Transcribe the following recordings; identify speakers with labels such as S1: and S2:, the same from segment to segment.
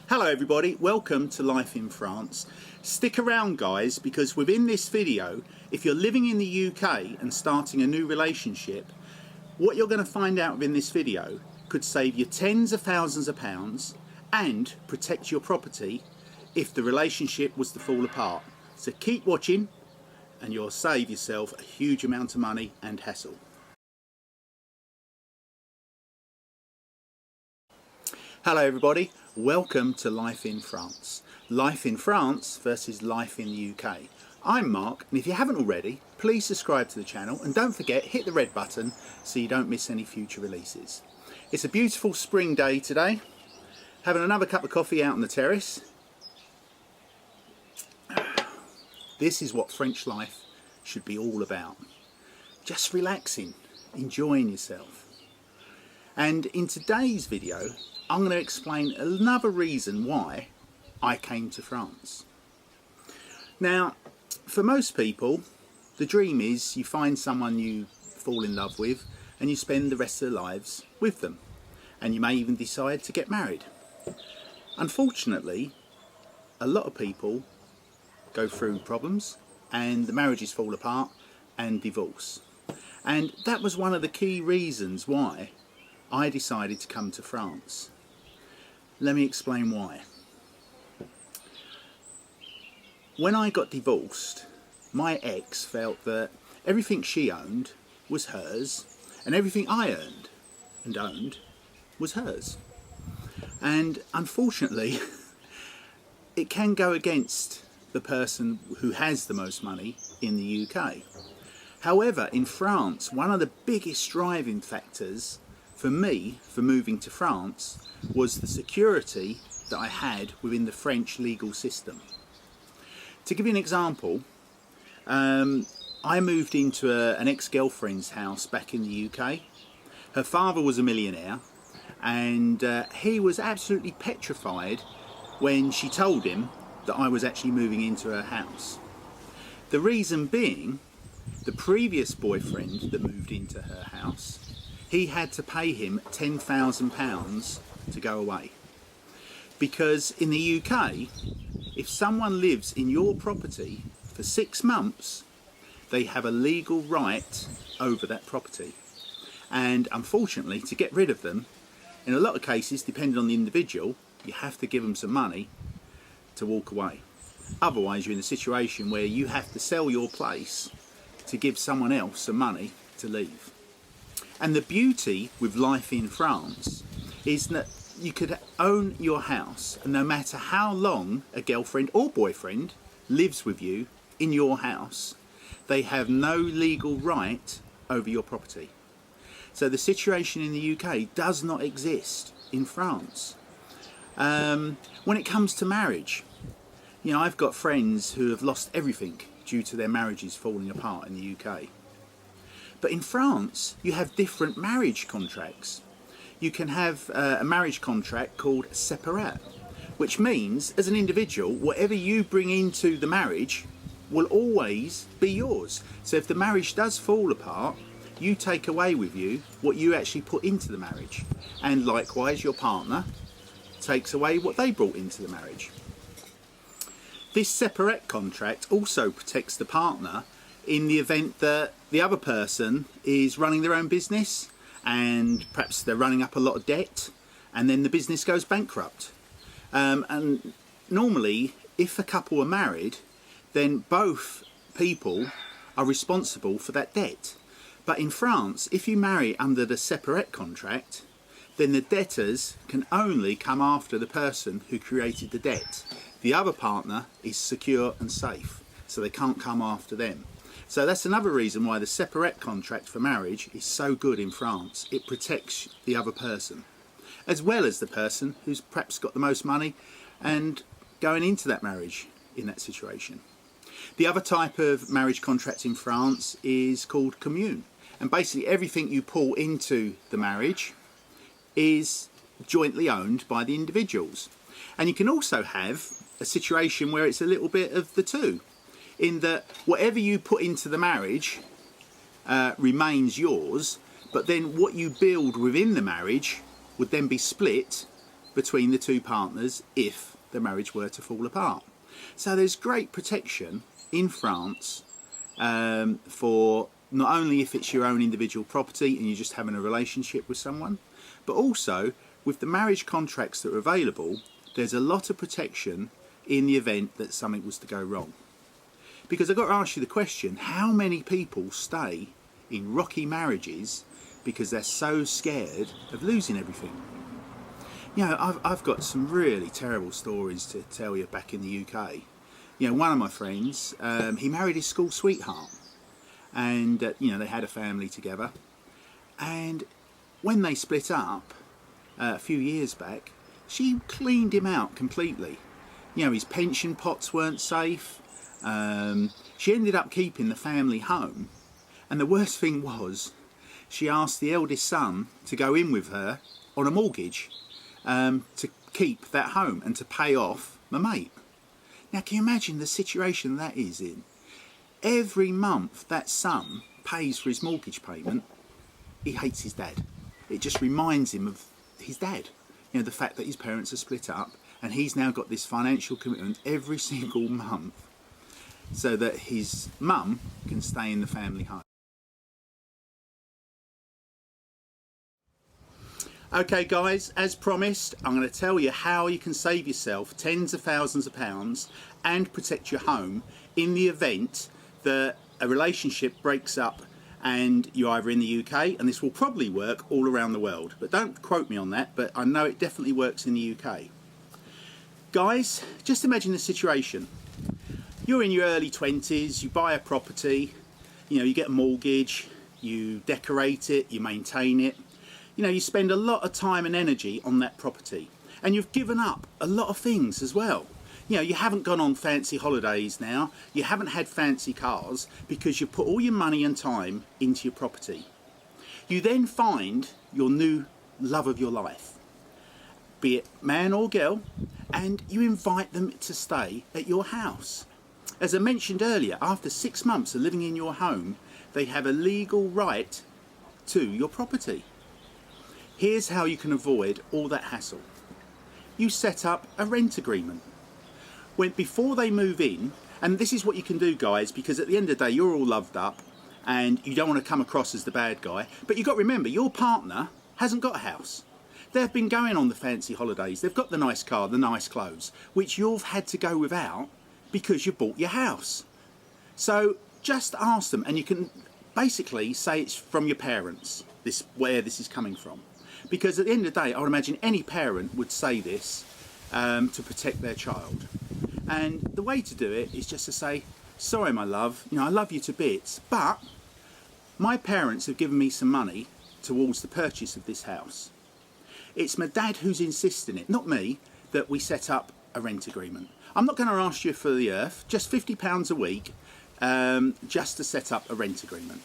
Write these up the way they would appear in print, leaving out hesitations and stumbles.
S1: Hello everybody, welcome to Life in France. Stick around guys, because within this video, if you're living in the UK and starting a new relationship, what you're going to find out within this video could save you tens of thousands of pounds and protect your property if the relationship was to fall apart. So keep watching and you'll save yourself a huge amount of money and hassle. Hello everybody, welcome to Life in France. Life in France versus life in the UK. I'm Mark, and if you haven't already, please subscribe to the channel and don't forget, hit the red button so you don't miss any future releases. It's a beautiful spring day today, having another cup of coffee out on the terrace. This is what French life should be all about. Just relaxing, enjoying yourself. And in today's video, I'm going to explain another reason why I came to France. Now, for most people, the dream is you find someone you fall in love with and you spend the rest of their lives with them. And you may even decide to get married. Unfortunately, a lot of people go through problems and the marriages fall apart and divorce. And that was one of the key reasons why I decided to come to France. Let me explain why. When I got divorced, my ex felt that everything she owned was hers and everything I earned and owned was hers. And unfortunately, it can go against the person who has the most money in the UK. However, in France, one of the biggest driving factors for me for moving to France was the security that I had within the French legal system. To give you an example, I moved into an ex-girlfriend's house back in the UK. Her father was a millionaire and he was absolutely petrified when she told him that I was actually moving into her house. The reason being, the previous boyfriend that moved into her house, he had to pay him £10,000 to go away. Because in the UK, if someone lives in your property for 6 months, they have a legal right over that property. And unfortunately, to get rid of them, in a lot of cases, depending on the individual, you have to give them some money to walk away. Otherwise, you're in a situation where you have to sell your place to give someone else some money to leave. And the beauty with life in France is that you could own your house, and no matter how long a girlfriend or boyfriend lives with you in your house, they have no legal right over your property. So the situation in the UK does not exist in France. When it comes to marriage, you know, I've got friends who have lost everything due to their marriages falling apart in the UK. But in France, you have different marriage contracts. You can have a marriage contract called séparé, which means, as an individual, whatever you bring into the marriage will always be yours. So if the marriage does fall apart, you take away with you what you actually put into the marriage. And likewise, your partner takes away what they brought into the marriage. This séparé contract also protects the partner in the event that the other person is running their own business and perhaps they're running up a lot of debt and then the business goes bankrupt. And normally, if a couple are married, then both people are responsible for that debt. But in France, if you marry under the séparé contract, then the debtors can only come after the person who created the debt. The other partner is secure and safe, so they can't come after them. So that's another reason why the séparé contract for marriage is so good in France. It protects the other person, as well as the person who's perhaps got the most money and going into that marriage in that situation. The other type of marriage contract in France is called commune. And basically everything you pull into the marriage is jointly owned by the individuals. And you can also have a situation where it's a little bit of the two, in that whatever you put into the marriage remains yours, but then what you build within the marriage would then be split between the two partners if the marriage were to fall apart. So there's great protection in France for not only if it's your own individual property and you're just having a relationship with someone, but also with the marriage contracts that are available, there's a lot of protection in the event that something was to go wrong. Because I've got to ask you the question, how many people stay in rocky marriages because they're so scared of losing everything? You know, I've got some really terrible stories to tell you back in the UK. You know, one of my friends, he married his school sweetheart, and you know, they had a family together, and when they split up a few years back, she cleaned him out completely. You know, his pension pots weren't safe. She ended up keeping the family home, and the worst thing was she asked the eldest son to go in with her on a mortgage to keep that home and to pay off my mate. Now, can you imagine the situation that is in? Every month that son pays for his mortgage payment, he hates his dad. It just reminds him of his dad. You know, the fact that his parents are split up and he's now got this financial commitment every single month so that his mum can stay in the family home. Okay guys, as promised, I'm going to tell you how you can save yourself tens of thousands of pounds and protect your home in the event that a relationship breaks up and you're either in the UK, and this will probably work all around the world, but don't quote me on that, but I know it definitely works in the UK. Guys, just imagine the situation. You're in your early 20s, you buy a property, you know, you get a mortgage, you decorate it, you maintain it. You know, you spend a lot of time and energy on that property, and you've given up a lot of things as well. You know, you haven't gone on fancy holidays now, you haven't had fancy cars because you put all your money and time into your property. You then find your new love of your life, be it man or girl, and you invite them to stay at your house. As I mentioned earlier, after 6 months of living in your home, they have a legal right to your property. Here's how you can avoid all that hassle. You set up a rent agreement. Before they move in, and this is what you can do, guys, because at the end of the day, you're all loved up and you don't want to come across as the bad guy, but you've got to remember, your partner hasn't got a house. They've been going on the fancy holidays, they've got the nice car, the nice clothes, which you've had to go without because you bought your house. So just ask them, and you can basically say it's from your parents, where this is coming from. Because at the end of the day, I would imagine any parent would say this to protect their child. And the way to do it is just to say, sorry my love, you know, I love you to bits, but my parents have given me some money towards the purchase of this house. It's my dad who's insisting it, not me, that we set up a rent agreement. I'm not going to ask you for the earth, just £50 a week, just to set up a rent agreement.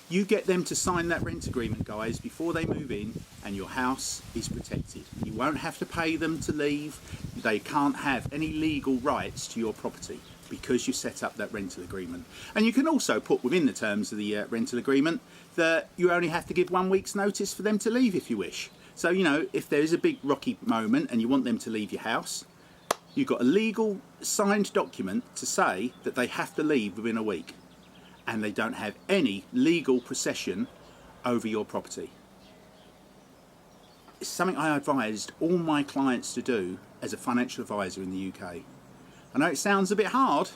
S1: You get them to sign that rent agreement, guys, before they move in, and your house is protected. You won't have to pay them to leave. They can't have any legal rights to your property because you set up that rental agreement. And you can also put within the terms of the rental agreement that you only have to give 1 week's notice for them to leave if you wish. So, you know, if there is a big rocky moment and you want them to leave your house, you've got a legal signed document to say that they have to leave within a week, and they don't have any legal possession over your property. It's something I advised all my clients to do as a financial advisor in the UK. I know it sounds a bit hard,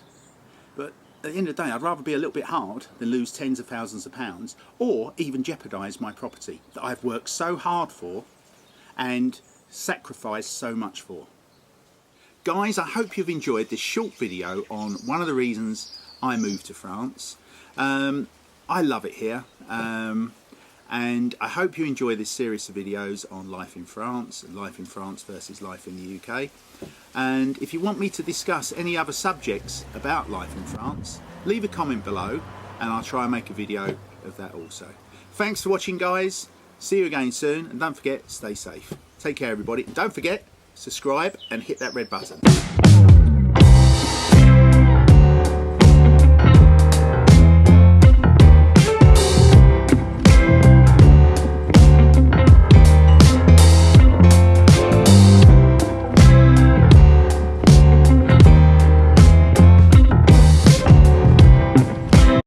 S1: but at the end of the day, I'd rather be a little bit hard than lose tens of thousands of pounds, or even jeopardise my property that I've worked so hard for and sacrificed so much for. Guys, I hope you've enjoyed this short video on one of the reasons I moved to France. I love it here, and I hope you enjoy this series of videos on life in France and life in France versus life in the UK. And if you want me to discuss any other subjects about life in France, leave a comment below and I'll try and make a video of that also. Thanks for watching, guys. See you again soon, and don't forget, stay safe. Take care everybody, and don't forget, subscribe and hit that red button.